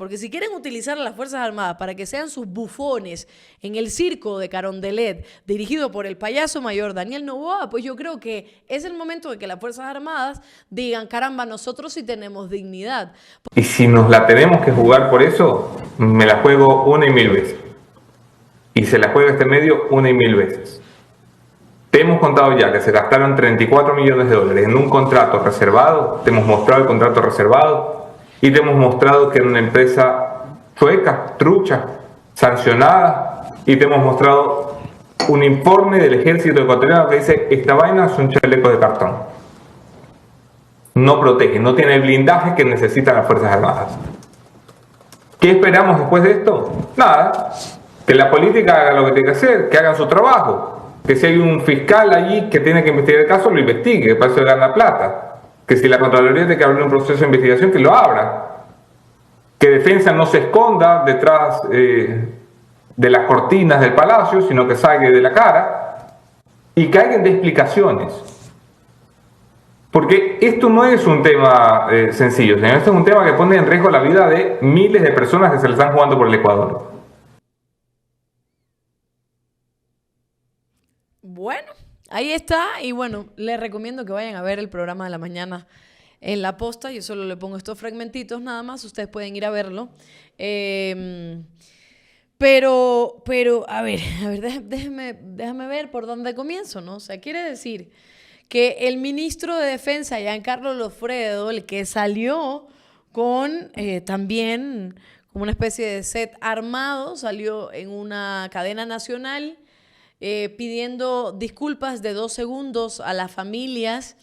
porque si quieren utilizar a las Fuerzas Armadas para que sean sus bufones en el circo de Carondelet, dirigido por el payaso mayor Daniel Noboa, pues yo creo que es el momento de que las Fuerzas Armadas digan, caramba, nosotros sí tenemos dignidad. Y si nos la tenemos que jugar por eso, me la juego 1 y 1000 veces. Y se la juega este medio 1 y 1000 veces. Te hemos contado ya que se gastaron 34 millones de dólares en un contrato reservado, te hemos mostrado el contrato reservado y te hemos mostrado que era una empresa sueca, trucha, sancionada, y te hemos mostrado un informe del ejército ecuatoriano que dice, esta vaina es un chaleco de cartón. No protege, no tiene el blindaje que necesitan las Fuerzas Armadas. ¿Qué esperamos después de esto? Nada, que la política haga lo que tiene que hacer, que hagan su trabajo. Que si hay un fiscal allí que tiene que investigar el caso, lo investigue, que para eso gana plata. Que si la Contraloría tiene que abrir un proceso de investigación, que lo abra. Que Defensa no se esconda detrás de las cortinas del palacio, sino que salga de la cara. Y que alguien dé explicaciones. Porque esto no es un tema sencillo, sino esto es un tema que pone en riesgo la vida de miles de personas que se le están jugando por el Ecuador. Bueno, ahí está. Y bueno, les recomiendo que vayan a ver el programa de la mañana en La Posta. Yo solo le pongo estos fragmentitos nada más. Ustedes pueden ir a verlo. Pero a ver, déjame ver por dónde comienzo, ¿no? O sea, quiere decir que el ministro de Defensa, Giancarlo Lofredo, el que salió con también como una especie de set armado, salió en una cadena nacional pidiendo disculpas de 2 segundos a las familias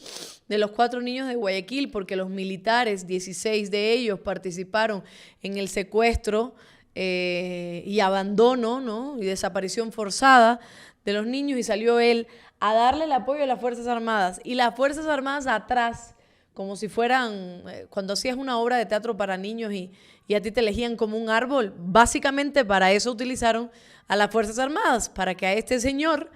de los 4 niños de Guayaquil, porque los militares, 16 de ellos, participaron en el secuestro y abandono, ¿no? Y desaparición forzada de los niños, y salió él a darle el apoyo a las Fuerzas Armadas. Y las Fuerzas Armadas atrás, como si fueran, cuando hacías una obra de teatro para niños y a ti te elegían como un árbol, básicamente para eso utilizaron a las Fuerzas Armadas, para que a este señor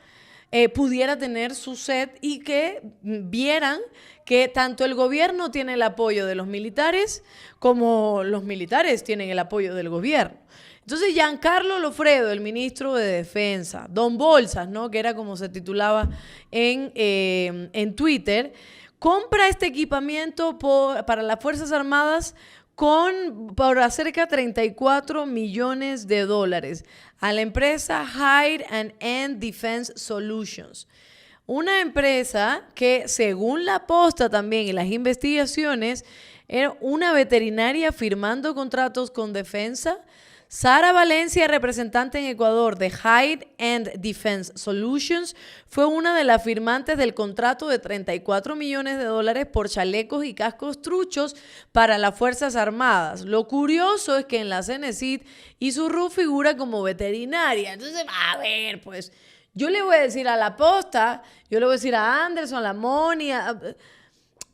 pudiera tener su set y que vieran que tanto el gobierno tiene el apoyo de los militares como los militares tienen el apoyo del gobierno. Entonces, Giancarlo Lofredo, el ministro de Defensa, Don Bolsas, ¿no?, que era como se titulaba en Twitter, compra este equipamiento para las Fuerzas Armadas por cerca de 34 millones de dólares a la empresa Hide and End Defense Solutions. Una empresa que, según La Posta también y las investigaciones, era una veterinaria firmando contratos con Defensa. Sara Valencia, representante en Ecuador de Hide and Defense Solutions, fue una de las firmantes del contrato de 34 millones de dólares por chalecos y cascos truchos para las Fuerzas Armadas. Lo curioso es que en la Cenecit Isurru figura como veterinaria. Entonces, a ver, pues, yo le voy a decir a La Posta, yo le voy a decir a Anderson, a la Moni,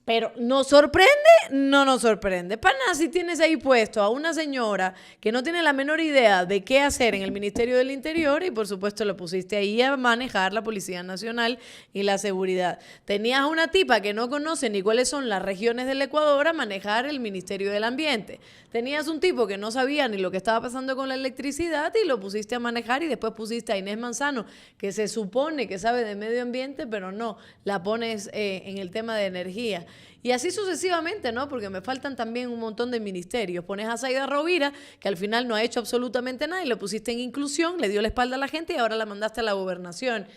pero ¿nos sorprende? No nos sorprende. Pana, si tienes ahí puesto a una señora que no tiene la menor idea de qué hacer en el Ministerio del Interior y por supuesto lo pusiste ahí a manejar la Policía Nacional y la seguridad. Tenías a una tipa que no conoce ni cuáles son las regiones del Ecuador a manejar el Ministerio del Ambiente. Tenías un tipo que no sabía ni lo que estaba pasando con la electricidad y lo pusiste a manejar, y después pusiste a Inés Manzano, que se supone que sabe de medio ambiente, pero no, la pones en el tema de energía. Y así sucesivamente, ¿no? Porque me faltan también un montón de ministerios. Pones a Zaida Rovira, que al final no ha hecho absolutamente nada, y lo pusiste en inclusión, le dio la espalda a la gente y ahora la mandaste a la gobernación.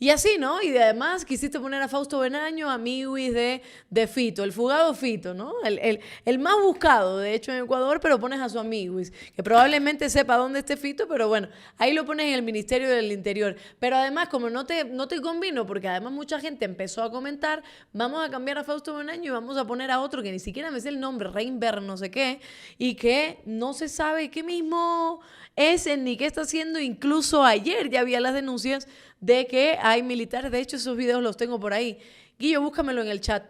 Y así, ¿no? Y además quisiste poner a Fausto Benaño, amiguis de Fito, el fugado Fito, ¿no? El más buscado, de hecho, en Ecuador, pero pones a su amiguis, que probablemente sepa dónde esté Fito, pero bueno, ahí lo pones en el Ministerio del Interior. Pero además, como no te convino, porque además mucha gente empezó a comentar, vamos a cambiar a Fausto Benaño y vamos a poner a otro que ni siquiera me sé el nombre, Reinberg no sé qué, y que no se sabe qué mismo es ni qué está haciendo. Incluso ayer ya había las denuncias de que hay militares, de hecho esos videos los tengo por ahí, Guillo, búscamelo en el chat,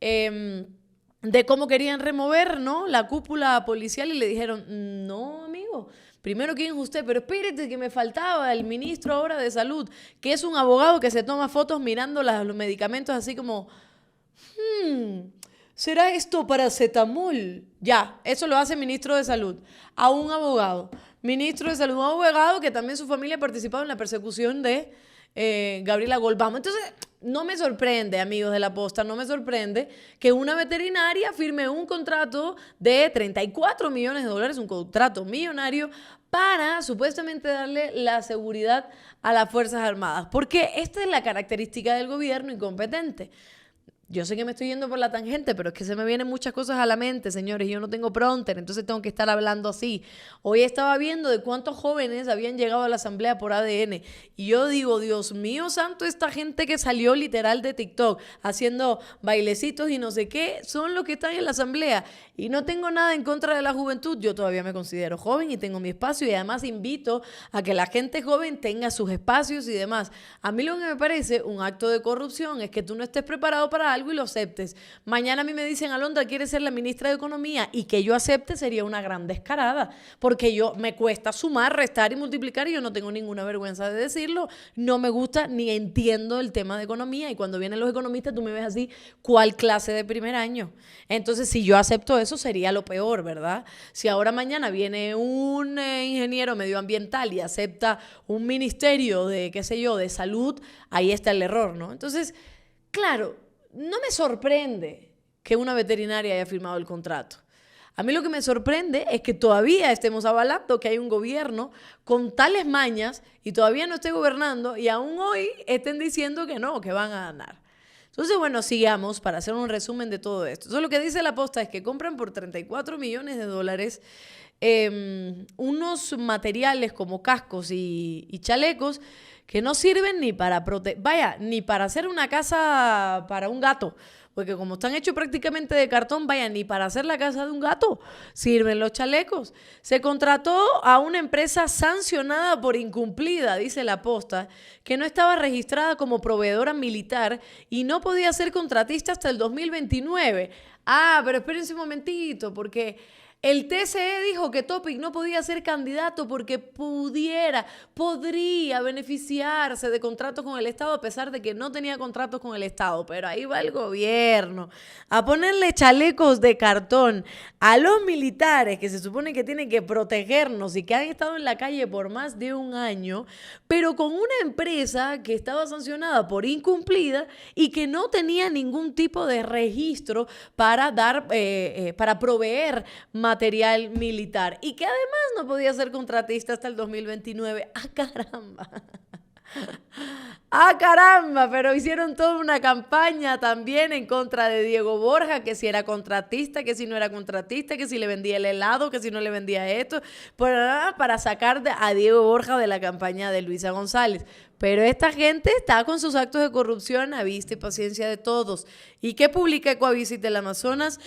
de cómo querían remover, ¿no?, la cúpula policial, y le dijeron, no, amigo, primero quién es usted, pero espérate que me faltaba el ministro ahora de Salud, que es un abogado que se toma fotos mirando los medicamentos así como, ¿Será esto paracetamol? Ya, eso lo hace el ministro de Salud. A un abogado. Ministro de Salud, un abogado que también su familia ha participado en la persecución de Gabriela Golbamo. Entonces, no me sorprende, amigos de La Posta, no me sorprende que una veterinaria firme un contrato de 34 millones de dólares, un contrato millonario, para supuestamente darle la seguridad a las Fuerzas Armadas. Porque esta es la característica del gobierno incompetente. Yo sé que me estoy yendo por la tangente, pero es que se me vienen muchas cosas a la mente, señores. Yo no tengo prompter, entonces tengo que estar hablando así. Hoy estaba viendo de cuántos jóvenes habían llegado a la asamblea por ADN. Y yo digo, Dios mío santo, esta gente que salió literal de TikTok haciendo bailecitos y no sé qué, son los que están en la asamblea. Y no tengo nada en contra de la juventud. Yo todavía me considero joven y tengo mi espacio. Y además invito a que la gente joven tenga sus espacios y demás. A mí lo que me parece un acto de corrupción es que tú no estés preparado para algo y lo aceptes. Mañana a mí me dicen, Alondra, ¿quieres ser la ministra de Economía? Y que yo acepte sería una gran descarada, porque me cuesta sumar, restar y multiplicar y yo no tengo ninguna vergüenza de decirlo. No me gusta ni entiendo el tema de economía y cuando vienen los economistas tú me ves así, ¿cuál clase de primer año? Entonces, si yo acepto eso sería lo peor, ¿verdad? Si ahora mañana viene un ingeniero medioambiental y acepta un ministerio de, qué sé yo, de salud, ahí está el error, ¿no? Entonces, claro, no me sorprende que una veterinaria haya firmado el contrato. A mí lo que me sorprende es que todavía estemos avalando que hay un gobierno con tales mañas y todavía no esté gobernando y aún hoy estén diciendo que no, que van a ganar. Entonces, bueno, sigamos para hacer un resumen de todo esto. Entonces, lo que dice La Posta es que compran por 34 millones de dólares unos materiales como cascos y chalecos que no sirven ni para ni para hacer una casa para un gato, porque como están hechos prácticamente de cartón, ni para hacer la casa de un gato sirven los chalecos. Se contrató a una empresa sancionada por incumplida, dice La Posta, que no estaba registrada como proveedora militar y no podía ser contratista hasta el 2029. Pero espérense un momentito, porque el TCE dijo que Topic no podía ser candidato porque podría beneficiarse de contratos con el Estado a pesar de que no tenía contratos con el Estado. Pero ahí va el gobierno a ponerle chalecos de cartón a los militares que se supone que tienen que protegernos y que han estado en la calle por más de un año, pero con una empresa que estaba sancionada por incumplida y que no tenía ningún tipo de registro para para proveer material militar y que además no podía ser contratista hasta el 2029. ¡Ah, caramba! ¡Ah, caramba! Pero hicieron toda una campaña también en contra de Diego Borja, que si era contratista, que si no era contratista, que si le vendía el helado, que si no le vendía esto, para sacar a Diego Borja de la campaña de Luisa González. Pero esta gente está con sus actos de corrupción a vista y paciencia de todos. ¿Y qué publica Ecoavisit del Amazonas?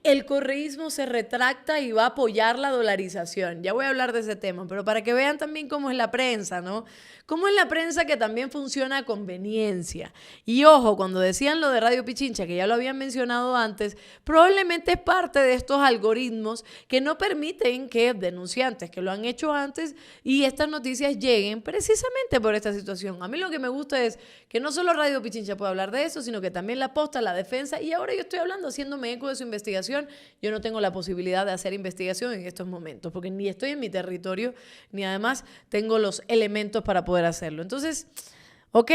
El correísmo se retracta y va a apoyar la dolarización. Ya voy a hablar de ese tema, pero para que vean también cómo es la prensa, ¿no? Cómo es la prensa que también funciona a conveniencia. Y ojo, cuando decían lo de Radio Pichincha, que ya lo habían mencionado antes, probablemente es parte de estos algoritmos que no permiten que denunciantes que lo han hecho antes y estas noticias lleguen precisamente por esta situación. A mí lo que me gusta es que no solo Radio Pichincha puede hablar de eso, sino que también La Posta, La Defensa, y ahora yo estoy hablando, haciéndome eco de su investigación. Yo no tengo la posibilidad de hacer investigación en estos momentos, porque ni estoy en mi territorio, ni además tengo los elementos para poder hacerlo. Entonces, ok,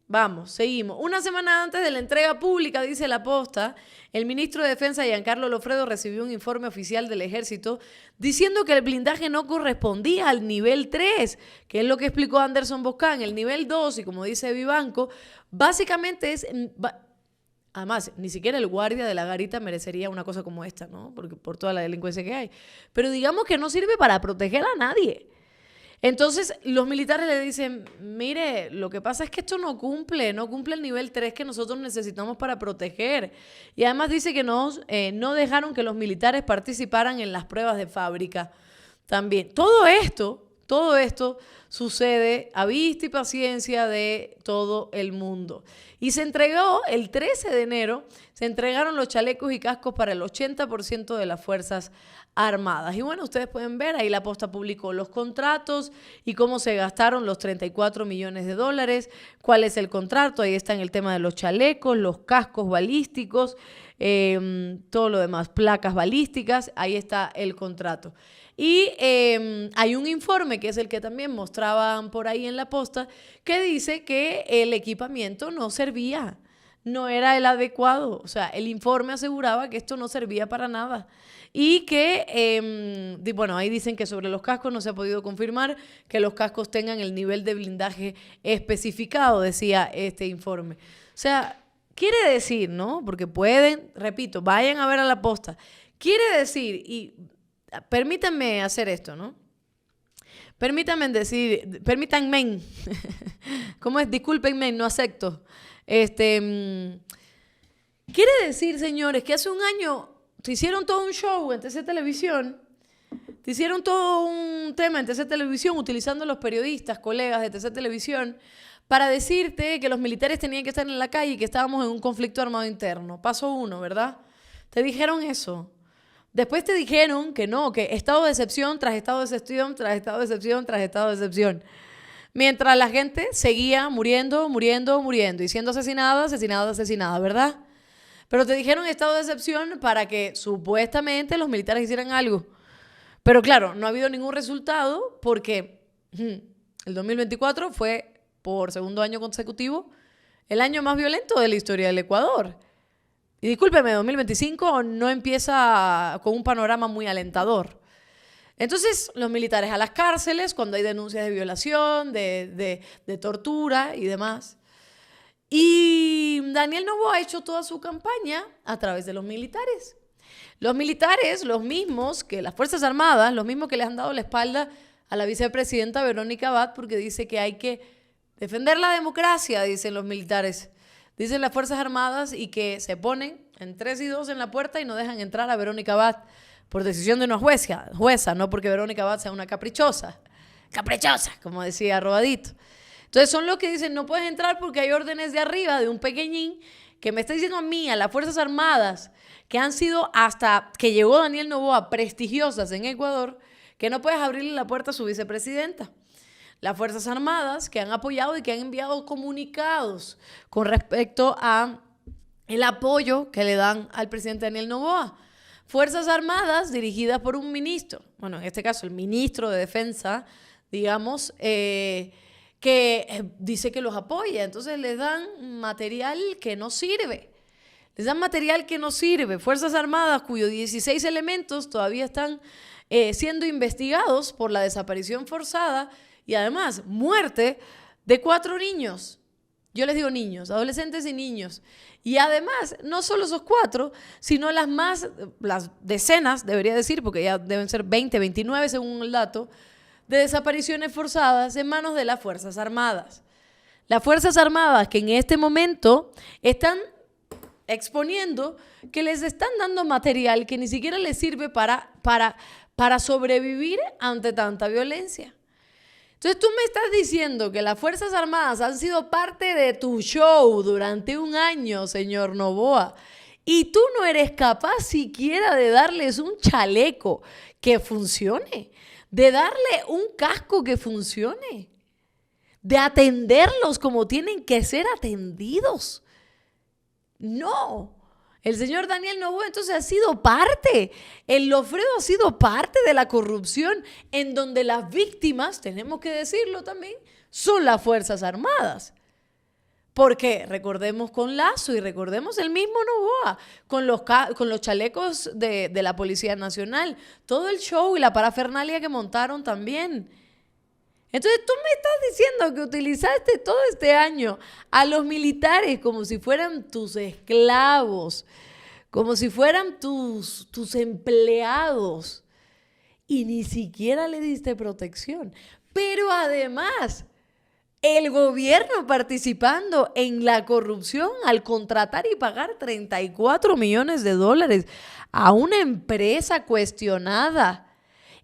vamos, seguimos. Una semana antes de la entrega pública, dice La Posta, el ministro de Defensa, Giancarlo Lofredo, recibió un informe oficial del Ejército diciendo que el blindaje no correspondía al nivel 3, que es lo que explicó Anderson Boscan. El nivel 2, y como dice Vivanco, básicamente es... Además, ni siquiera el guardia de la garita merecería una cosa como esta, ¿no? Porque por toda la delincuencia que hay. Pero digamos que no sirve para proteger a nadie. Entonces, los militares le dicen, mire, lo que pasa es que esto no cumple el nivel 3 que nosotros necesitamos para proteger. Y además dice que no dejaron que los militares participaran en las pruebas de fábrica también. Todo esto sucede a vista y paciencia de todo el mundo. Y se entregó el 13 de enero, se entregaron los chalecos y cascos para el 80% de las Fuerzas Armadas. Y bueno, ustedes pueden ver, ahí la Posta publicó los contratos y cómo se gastaron los 34 millones de dólares, cuál es el contrato, ahí está en el tema de los chalecos, los cascos balísticos, todo lo demás, placas balísticas, ahí está el contrato. Y hay un informe, que es el que también mostraban por ahí en la Posta, que dice que el equipamiento no servía, no era el adecuado. O sea, el informe aseguraba que esto no servía para nada. Y que, bueno, ahí dicen que sobre los cascos no se ha podido confirmar que los cascos tengan el nivel de blindaje especificado, decía este informe. O sea, quiere decir, ¿no? Porque pueden, repito, vayan a ver a la Posta. Quiere decir, y permítanme hacer esto, ¿no? Permítanme, ¿cómo es? Discúlpenme, no acepto. Quiere decir, señores, que hace un año te hicieron todo un show en TC Televisión, te hicieron todo un tema en TC Televisión utilizando los periodistas, colegas de TC Televisión, para decirte que los militares tenían que estar en la calle y que estábamos en un conflicto armado interno. Paso 1, ¿verdad? Te dijeron eso. Después te dijeron que no, que estado de excepción tras estado de excepción, tras estado de excepción, tras estado de excepción. Mientras la gente seguía muriendo y siendo asesinada, ¿verdad? Pero te dijeron estado de excepción para que supuestamente los militares hicieran algo. Pero claro, no ha habido ningún resultado porque el 2024 fue, por segundo año consecutivo, el año más violento de la historia del Ecuador. Y discúlpeme, 2025 no empieza con un panorama muy alentador. Entonces, los militares a las cárceles cuando hay denuncias de violación, de tortura y demás. Y Daniel Noboa ha hecho toda su campaña a través de los militares. Los militares, los mismos que las Fuerzas Armadas, los mismos que les han dado la espalda a la vicepresidenta Verónica Abad porque dice que hay que defender la democracia, dicen los militares. Dicen las Fuerzas Armadas y que se ponen en 3 y 2 en la puerta y no dejan entrar a Verónica Abad por decisión de una jueza, no porque Verónica Abad sea una caprichosa, como decía Robadito. Entonces son los que dicen no puedes entrar porque hay órdenes de arriba de un pequeñín que me está diciendo a mí, a las Fuerzas Armadas, que han sido hasta que llegó Daniel Noboa prestigiosas en Ecuador, que no puedes abrirle la puerta a su vicepresidenta. Las Fuerzas Armadas que han apoyado y que han enviado comunicados con respecto a el apoyo que le dan al presidente Daniel Noboa. Fuerzas Armadas dirigidas por un ministro, bueno, en este caso el ministro de Defensa, digamos, que dice que los apoya. Entonces les dan material que no sirve. Fuerzas Armadas cuyos 16 elementos todavía están siendo investigados por la desaparición forzada y además muerte de 4 niños. Yo les digo niños, adolescentes y niños. Y además, no solo esos 4, sino las decenas, debería decir, porque ya deben ser 20, 29 según el dato, de desapariciones forzadas en manos de las Fuerzas Armadas. Las Fuerzas Armadas que en este momento están exponiendo que les están dando material que ni siquiera les sirve para sobrevivir ante tanta violencia. Entonces tú me estás diciendo que las Fuerzas Armadas han sido parte de tu show durante un año, señor Noboa, y tú no eres capaz siquiera de darles un chaleco que funcione, de darle un casco que funcione, de atenderlos como tienen que ser atendidos. No. El señor Daniel Noboa entonces ha sido parte, el Lofredo ha sido parte de la corrupción en donde las víctimas, tenemos que decirlo también, son las Fuerzas Armadas. Porque recordemos con Lazo y recordemos el mismo Noboa, con los chalecos de la Policía Nacional, todo el show y la parafernalia que montaron también. Entonces tú me estás diciendo que utilizaste todo este año a los militares como si fueran tus esclavos, como si fueran tus empleados y ni siquiera le diste protección. Pero además, el gobierno participando en la corrupción al contratar y pagar 34 millones de dólares a una empresa cuestionada.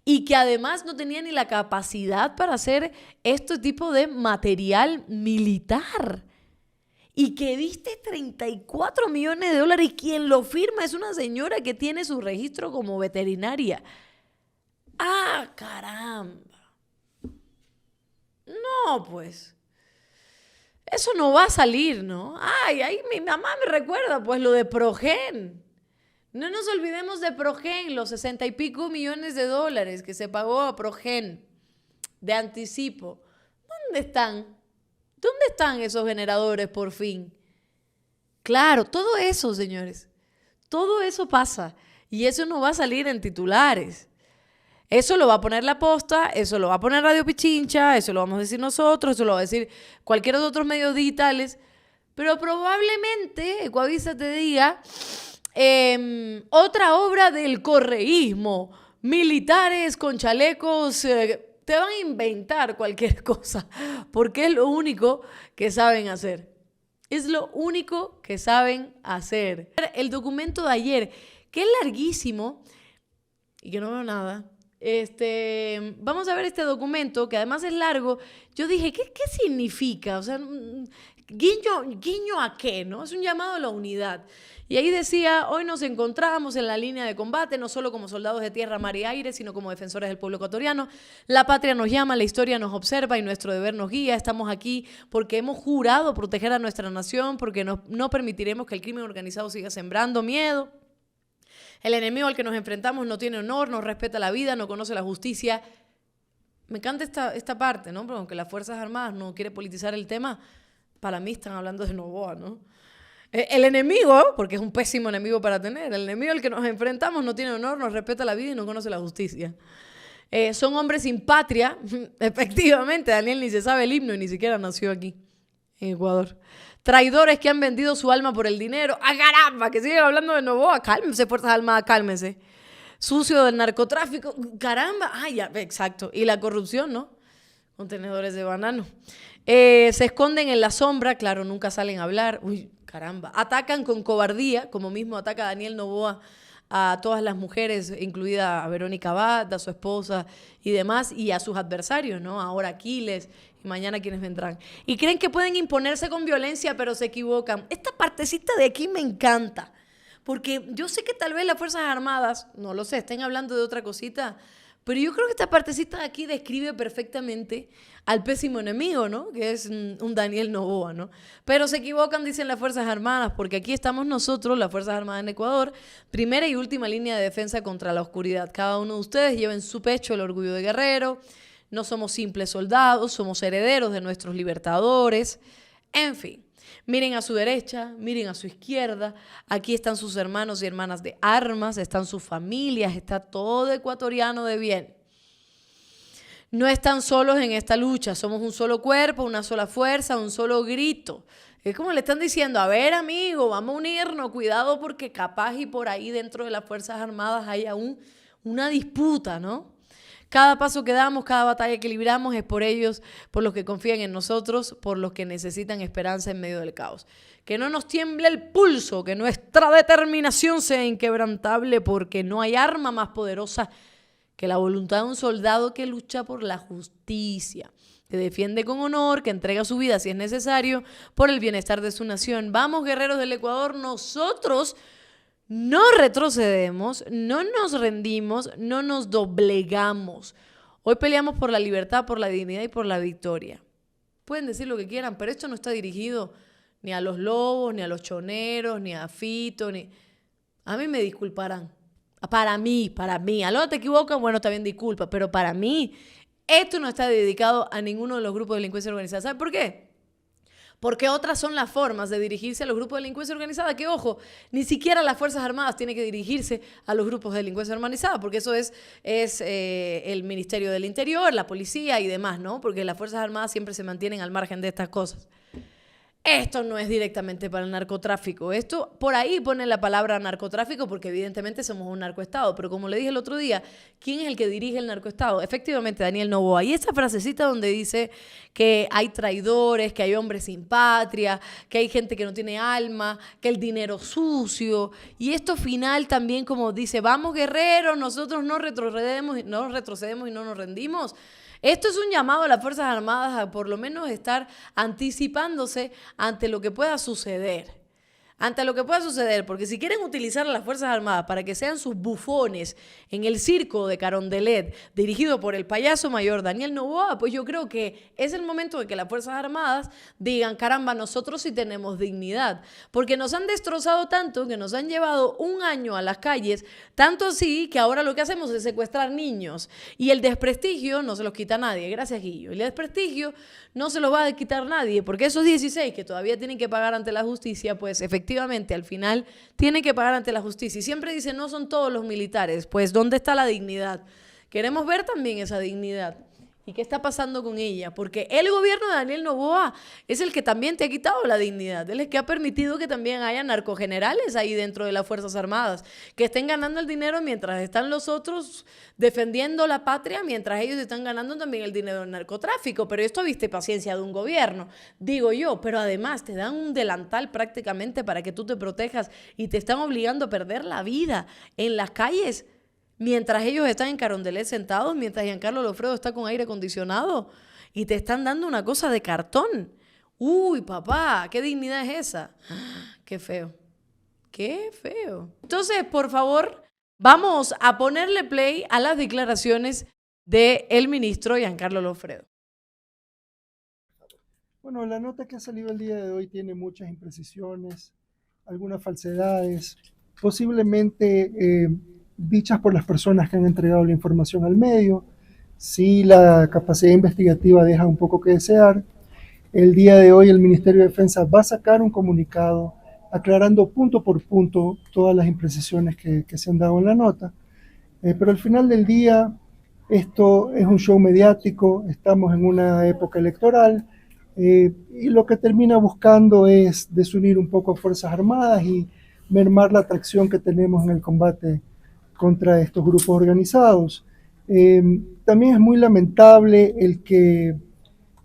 Y que además no tenía ni la capacidad para hacer este tipo de material militar. y que diste 34 millones de dólares y quien lo firma es una señora que tiene su registro como veterinaria. ¡Ah, caramba! No, pues. Eso no va a salir, ¿no? Ay, ahí mi mamá me recuerda, pues, lo de Progen. No nos olvidemos de Progen, los 60 y pico millones de dólares que se pagó a Progen de anticipo. ¿Dónde están? ¿Dónde están esos generadores por fin? Claro, todo eso, señores, todo eso pasa y eso no va a salir en titulares. Eso lo va a poner La Posta, eso lo va a poner Radio Pichincha, eso lo vamos a decir nosotros, eso lo va a decir cualquiera de otros medios digitales, pero probablemente Ecuavisa te diga otra obra del correísmo, militares con chalecos, te van a inventar cualquier cosa, porque es lo único que saben hacer. Es lo único que saben hacer. El documento de ayer, que es larguísimo y que no veo nada. Vamos a ver este documento, que además es largo. Yo dije, ¿qué significa? O sea, guiño a qué, ¿no? Es un llamado a la unidad. Y ahí decía, hoy nos encontramos en la línea de combate, no solo como soldados de tierra, mar y aire, sino como defensores del pueblo ecuatoriano. La patria nos llama, la historia nos observa y nuestro deber nos guía. Estamos aquí porque hemos jurado proteger a nuestra nación, porque no permitiremos que el crimen organizado siga sembrando miedo. El enemigo al que nos enfrentamos no tiene honor, no respeta la vida, no conoce la justicia. Me encanta esta parte, ¿no? Pero aunque las Fuerzas Armadas no quieren politizar el tema, para mí están hablando de Noboa, ¿no? El enemigo, porque es un pésimo enemigo para tener, el enemigo al que nos enfrentamos no tiene honor, no respeta la vida y no conoce la justicia. Son hombres sin patria. Efectivamente, Daniel ni se sabe el himno y ni siquiera nació aquí, en Ecuador. Traidores que han vendido su alma por el dinero. ¡Ah, caramba! Que siguen hablando de Noboa. Cálmense, Fuerzas Armadas, cálmense. Sucio del narcotráfico. ¡Caramba! Ah, ya, exacto. Y la corrupción, ¿no? Contenedores de banano. Se esconden en la sombra. Claro, nunca salen a hablar. Uy, caramba. Atacan con cobardía, como mismo ataca Daniel Noboa a todas las mujeres, incluida a Verónica Abad, a su esposa y demás, y a sus adversarios, ¿no? Ahora Aquiles y mañana quienes vendrán. Y creen que pueden imponerse con violencia, pero se equivocan. Esta partecita de aquí me encanta, porque yo sé que tal vez las Fuerzas Armadas, no lo sé, estén hablando de otra cosita, pero yo creo que esta partecita de aquí describe perfectamente al pésimo enemigo, ¿no? Que es un Daniel Noboa, ¿no? Pero se equivocan, dicen las Fuerzas Armadas, porque aquí estamos nosotros, las Fuerzas Armadas en Ecuador, primera y última línea de defensa contra la oscuridad. Cada uno de ustedes lleva en su pecho el orgullo de guerrero. No somos simples soldados, somos herederos de nuestros libertadores. En fin, miren a su derecha, miren a su izquierda. Aquí están sus hermanos y hermanas de armas, están sus familias, está todo ecuatoriano de bien. No están solos en esta lucha, somos un solo cuerpo, una sola fuerza, un solo grito. Es como le están diciendo, a ver amigo, vamos a unirnos, cuidado porque capaz y por ahí dentro de las Fuerzas Armadas hay aún una disputa, ¿no? Cada paso que damos, cada batalla que libramos es por ellos, por los que confían en nosotros, por los que necesitan esperanza en medio del caos. Que no nos tiemble el pulso, que nuestra determinación sea inquebrantable porque no hay arma más poderosa que la voluntad de un soldado que lucha por la justicia, que defiende con honor, que entrega su vida si es necesario por el bienestar de su nación. Vamos, guerreros del Ecuador, nosotros no retrocedemos, no nos rendimos, no nos doblegamos. Hoy peleamos por la libertad, por la dignidad y por la victoria. Pueden decir lo que quieran, pero esto no está dirigido ni a los lobos, ni a los choneros, ni a Fito, ni... A mí me disculparán. Para mí. A lo que te equivocan, bueno, está bien, disculpa, pero para mí esto no está dedicado a ninguno de los grupos de delincuencia organizada. ¿Sabe por qué? Porque otras son las formas de dirigirse a los grupos de delincuencia organizada, que ojo, ni siquiera las Fuerzas Armadas tienen que dirigirse a los grupos de delincuencia organizada, porque eso es el Ministerio del Interior, la policía y demás, ¿no? Porque las Fuerzas Armadas siempre se mantienen al margen de estas cosas. Esto no es directamente para el narcotráfico. Esto, por ahí pone la palabra narcotráfico porque evidentemente somos un narcoestado. Pero como le dije el otro día, ¿quién es el que dirige el narcoestado? Efectivamente, Daniel Noboa. Y esa frasecita donde dice que hay traidores, que hay hombres sin patria, que hay gente que no tiene alma, que el dinero sucio. Y esto final también como dice, vamos guerreros, nosotros no retrocedemos y no nos rendimos. Esto es un llamado a las Fuerzas Armadas a por lo menos estar anticipándose ante lo que pueda suceder. Ante lo que pueda suceder, porque si quieren utilizar a las Fuerzas Armadas para que sean sus bufones en el circo de Carondelet, dirigido por el payaso mayor Daniel Noboa, pues yo creo que es el momento de que las Fuerzas Armadas digan, caramba, nosotros sí tenemos dignidad, porque nos han destrozado tanto, que nos han llevado un año a las calles, tanto así que ahora lo que hacemos es secuestrar niños, y el desprestigio no se los quita nadie, gracias Guillo, el desprestigio no se los va a quitar nadie, porque esos 16 que todavía tienen que pagar ante la justicia, pues efectivamente al final tienen que pagar ante la justicia. Y siempre dicen, no son todos los militares, pues ¿dónde está la dignidad? Queremos ver también esa dignidad. ¿Y qué está pasando con ella? Porque el gobierno de Daniel Noboa es el que también te ha quitado la dignidad. Él es el que ha permitido que también haya narcogenerales ahí dentro de las Fuerzas Armadas, que estén ganando el dinero mientras están los otros defendiendo la patria, mientras ellos están ganando también el dinero del narcotráfico. Pero esto viste paciencia de un gobierno, digo yo. Pero además te dan un delantal prácticamente para que tú te protejas y te están obligando a perder la vida en las calles. Mientras ellos están en Carondelet sentados, mientras Giancarlo Lofredo está con aire acondicionado y te están dando una cosa de cartón. Uy, papá, ¿qué dignidad es esa? Qué feo, qué feo. Entonces, por favor, vamos a ponerle play a las declaraciones del ministro Giancarlo Lofredo. Bueno, la nota que ha salido el día de hoy tiene muchas imprecisiones, algunas falsedades, posiblemente dichas por las personas que han entregado la información al medio. Sí, la capacidad investigativa deja un poco que desear. El día de hoy el Ministerio de Defensa va a sacar un comunicado aclarando punto por punto todas las imprecisiones que se han dado en la nota. Pero al final del día, esto es un show mediático, estamos en una época electoral, y lo que termina buscando es desunir un poco a Fuerzas Armadas y mermar la atracción que tenemos en el combate contra estos grupos organizados. También es muy lamentable el que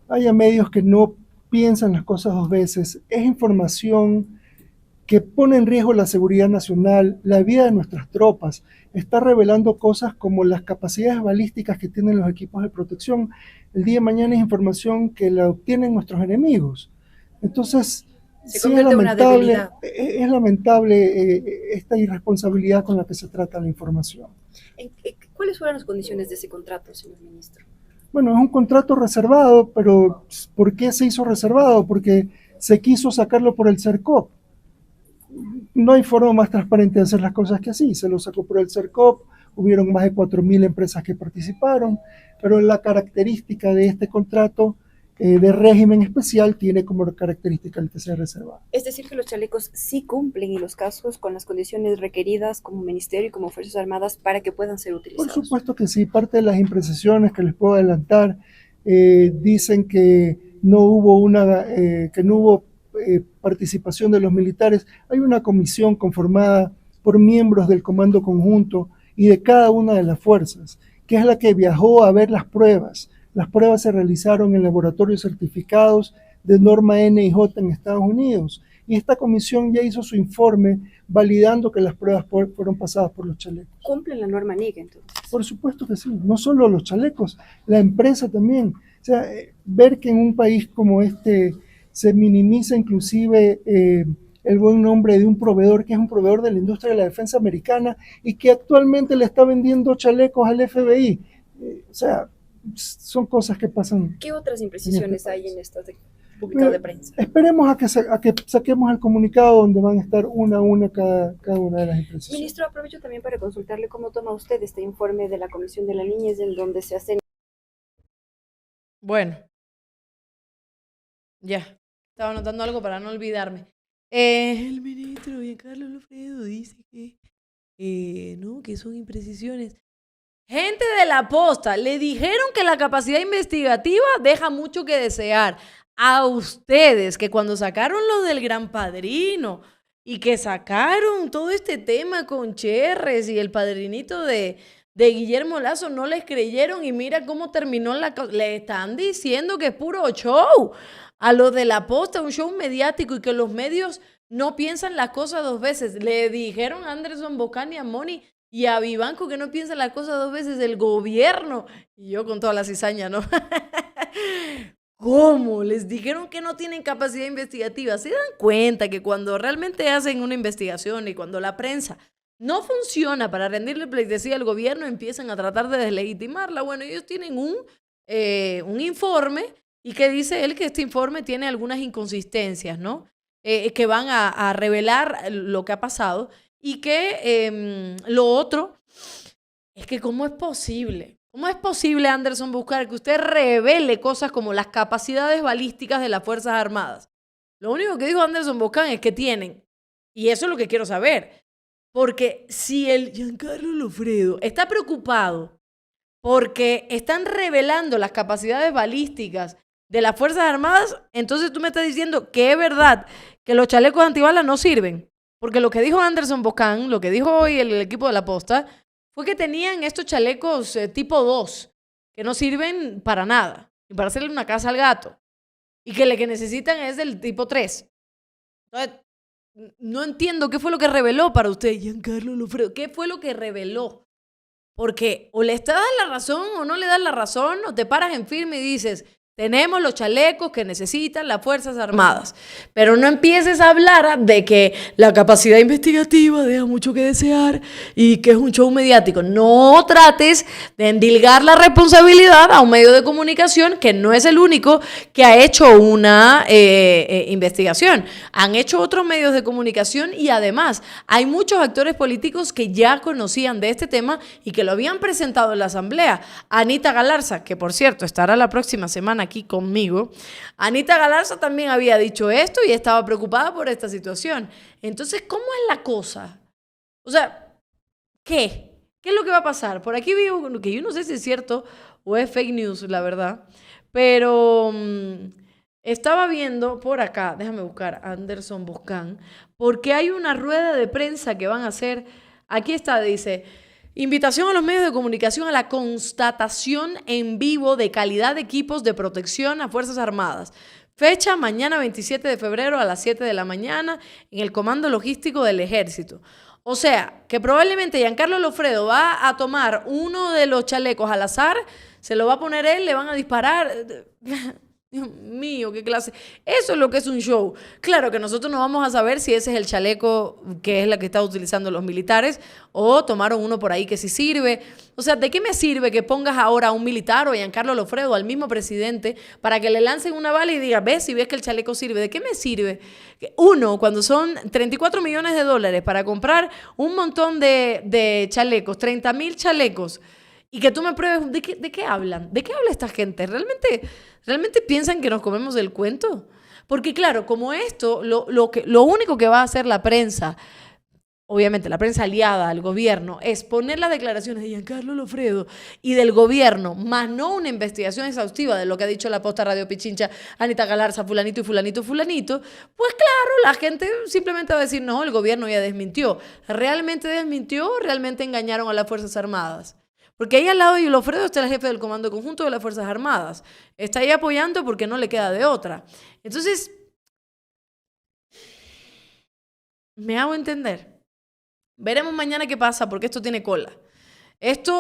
haya medios que no piensan las cosas dos veces. Es información que pone en riesgo la seguridad nacional, la vida de nuestras tropas. Está revelando cosas como las capacidades balísticas que tienen los equipos de protección. El día de mañana es información que la obtienen nuestros enemigos. Entonces, se convierte en una debilidad. Es lamentable esta irresponsabilidad con la que se trata la información. ¿Cuáles fueron las condiciones de ese contrato, señor ministro? Bueno, es un contrato reservado, pero ¿por qué se hizo reservado? Porque se quiso sacarlo por el CERCOP. No hay forma más transparente de hacer las cosas que así. Se lo sacó por el CERCOP, hubieron más de 4.000 empresas que participaron, pero la característica de este contrato de régimen especial tiene como característica el que sea reservado. Es decir, que los chalecos sí cumplen y los cascos con las condiciones requeridas como Ministerio y como Fuerzas Armadas para que puedan ser utilizados. Por supuesto que sí. Parte de las imprecisiones que les puedo adelantar dicen que no hubo participación de los militares. Hay una comisión conformada por miembros del Comando Conjunto y de cada una de las fuerzas, que es la que viajó a ver las pruebas. Las pruebas se realizaron en laboratorios certificados de norma NIJ en Estados Unidos. Y esta comisión ya hizo su informe validando que las pruebas fueron pasadas por los chalecos. ¿Cumplen la norma NIG entonces? Por supuesto que sí. No solo los chalecos, la empresa también. O sea, ver que en un país como este se minimiza inclusive el buen nombre de un proveedor que es un proveedor de la industria de la defensa americana y que actualmente le está vendiendo chalecos al FBI. O sea, son cosas que pasan. ¿Qué otras imprecisiones hay en estas comunicados de prensa? Esperemos a que saquemos el comunicado donde van a estar una a una cada una de las imprecisiones. Ministro, aprovecho también para consultarle cómo toma usted este informe de la Comisión de la Niñez en donde se hacen... Bueno, ya, estaba anotando algo para no olvidarme. El ministro Giancarlo Lofredo dice que no, que son imprecisiones. Gente de la posta, le dijeron que la capacidad investigativa deja mucho que desear. A ustedes, que cuando sacaron lo del Gran Padrino y que sacaron todo este tema con Cherres y el padrinito de Guillermo Lazo, no les creyeron y mira cómo terminó la cosa. Le están diciendo que es puro show. A los de la posta, un show mediático y que los medios no piensan las cosas dos veces. Le dijeron a Anderson Bocani y a Moni Y a Vivanco, que no piensa las cosas dos veces, el gobierno. Y yo con toda la cizaña, ¿no? ¿Cómo? Les dijeron que no tienen capacidad investigativa. ¿Se dan cuenta que cuando realmente hacen una investigación y cuando la prensa no funciona para rendirle pleitesía al gobierno, empiezan a tratar de deslegitimarla? Bueno, ellos tienen un informe y que dice él que este informe tiene algunas inconsistencias, ¿no? Que van a revelar lo que ha pasado y que lo otro es que ¿cómo es posible? ¿Cómo es posible, Anderson Buscar, que usted revele cosas como las capacidades balísticas de las Fuerzas Armadas? Lo único que dijo Anderson Buscan es que tienen, y eso es lo que quiero saber, porque si el Giancarlo Lofredo está preocupado porque están revelando las capacidades balísticas de las Fuerzas Armadas, entonces tú me estás diciendo que es verdad que los chalecos antibalas no sirven. Porque lo que dijo Anderson Buscan, lo que dijo hoy el equipo de la Posta, fue que tenían estos chalecos tipo 2, que no sirven para nada, ni para hacerle una casa al gato, y que lo que necesitan es del tipo 3. Entonces, no entiendo qué fue lo que reveló para usted, Giancarlo Lofredo. ¿Qué fue lo que reveló? Porque o le das la razón o no le das la razón, o te paras en firme y dices, tenemos los chalecos que necesitan las Fuerzas Armadas. Pero no empieces a hablar de que la capacidad investigativa deja mucho que desear y que es un show mediático. No trates de endilgar la responsabilidad a un medio de comunicación que no es el único que ha hecho una investigación. Han hecho otros medios de comunicación y además hay muchos actores políticos que ya conocían de este tema y que lo habían presentado en la Asamblea. Anita Galarza, que por cierto estará la próxima semana aquí conmigo. Anita Galarza también había dicho esto y estaba preocupada por esta situación. Entonces, ¿cómo es la cosa? O sea, ¿qué? ¿Qué es lo que va a pasar? Por aquí vi que yo no sé si es cierto o es fake news, la verdad, pero estaba viendo por acá, déjame buscar Anderson Buscan, porque hay una rueda de prensa que van a hacer. Aquí está, dice: invitación a los medios de comunicación a la constatación en vivo de calidad de equipos de protección a Fuerzas Armadas. Fecha mañana 27 de febrero a las 7 de la mañana en el Comando Logístico del Ejército. O sea, que probablemente Giancarlo Lofredo va a tomar uno de los chalecos al azar, se lo va a poner él, le van a disparar. Dios mío, qué clase. Eso es lo que es un show. Claro que nosotros no vamos a saber si ese es el chaleco que es la que están utilizando los militares o tomaron uno por ahí que sí sirve. O sea, ¿de qué me sirve que pongas ahora a un militar o a Giancarlo Lofredo, al mismo presidente, para que le lancen una bala y diga, ves si ves que el chaleco sirve? ¿De qué me sirve? Uno, cuando son 34 millones de dólares para comprar un montón de chalecos, 30,000 chalecos, y que tú me pruebes, ¿de qué hablan? ¿De qué habla esta gente? ¿Realmente piensan que nos comemos el cuento? Porque claro, como esto, lo único que va a hacer la prensa, obviamente la prensa aliada al gobierno, es poner las declaraciones de Giancarlo Lofredo y del gobierno, más no una investigación exhaustiva de lo que ha dicho la Posta, Radio Pichincha, Anita Galarza, fulanito y fulanito, fulanito, pues claro, la gente simplemente va a decir, no, el gobierno ya desmintió. ¿Realmente desmintió o realmente engañaron a las Fuerzas Armadas? Porque ahí al lado de Lofredo está el jefe del Comando Conjunto de las Fuerzas Armadas. Está ahí apoyando porque no le queda de otra. Entonces, me hago entender. Veremos mañana qué pasa porque esto tiene cola. Esto